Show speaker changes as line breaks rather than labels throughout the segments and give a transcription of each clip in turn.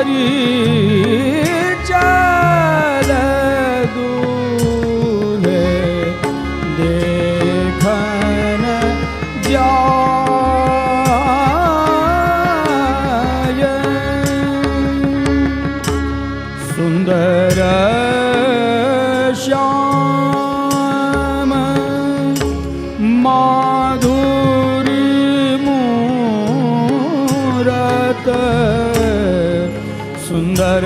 आरी चल दूल्हे देखन जाय। सुंदर श्याम माधुरी मूरत, सुंदर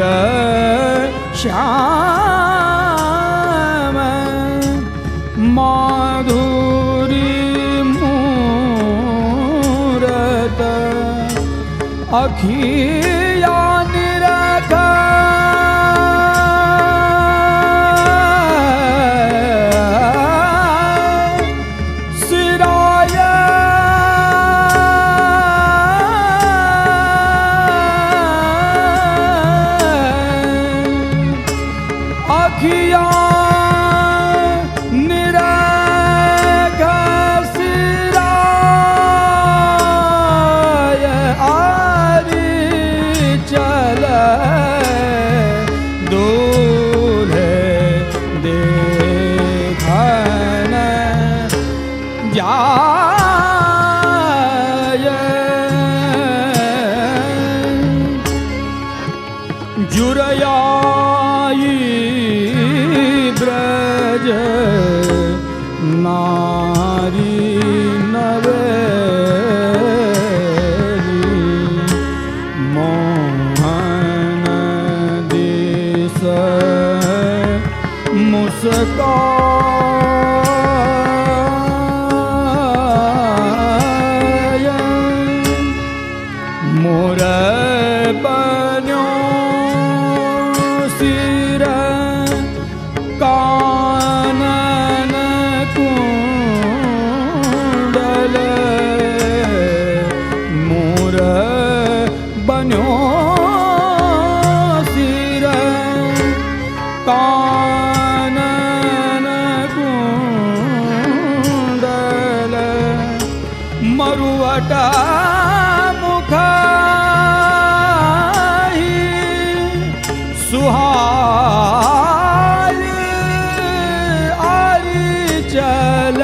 श्याम माधुरी मूरत, अखिया निरखा जुरयाई ब्रज नारी नवेली, मोहन दिस मुस्काय। मोर बन्यो सिर कानन कुंडल, मोर बन्यो सिर कानन कुंडल, मरुवट सुहाय। आरी चल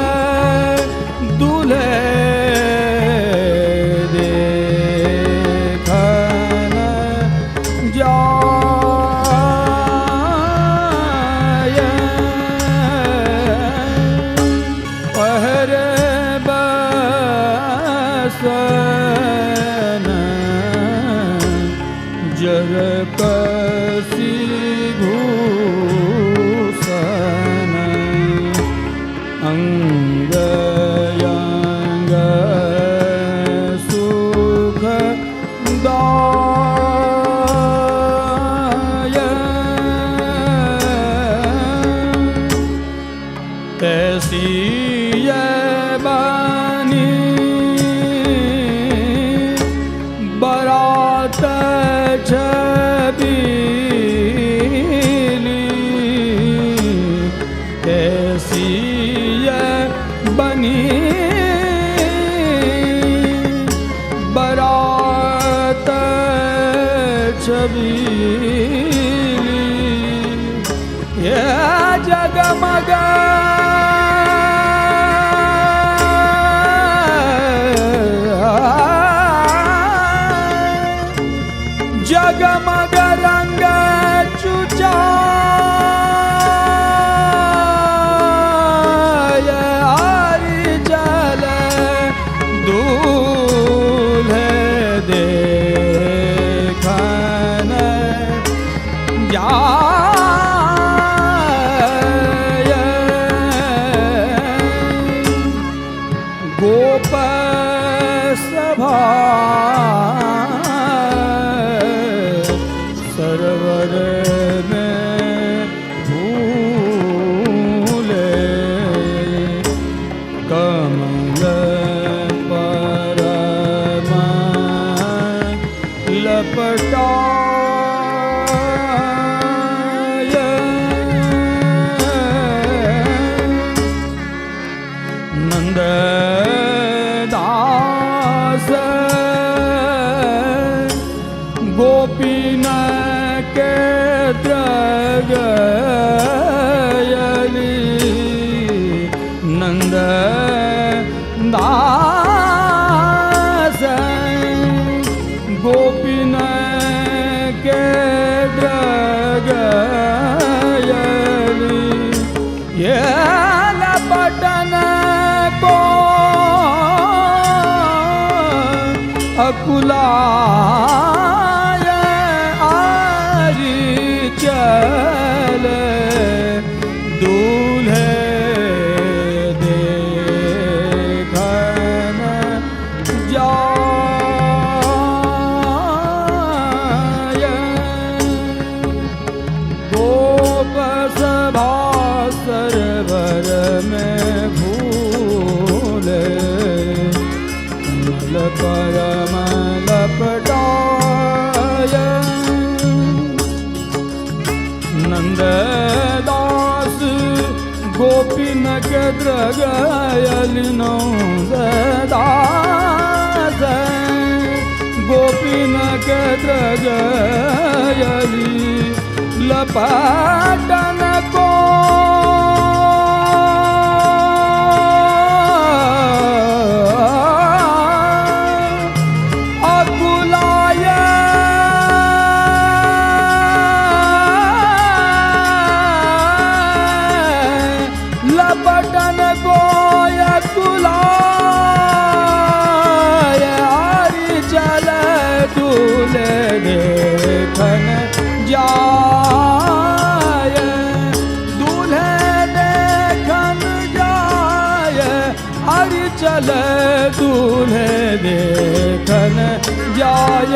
दूल्हे देखन जाय। पहरे बसन जर कसी भूषण, अंग अंग सुख दाय। तैसी बनी बरात छबीली, कैसी बनी बरात छबीली, ये जगमग जगमग रंग चुचाय। आरी चल दूल्हे देखन जाय। गोप सभा सरवर में भूले, कमल परम लपटा गयली नंद दास गोपीन के गयली ये लपटन को अकुलाय आरी चले दूल्हे देखन जाय गोप सभा सरवर में भूले परम लपटाय नंददास गोपीन के द्रगयली नंददास गोपीन के द्रगयली लपटन को लपटन गोय कुलाय आरी चल दूल्हे देखन जाय दूल्हे देखन जाय आरी चल दूल्हे देखन जाय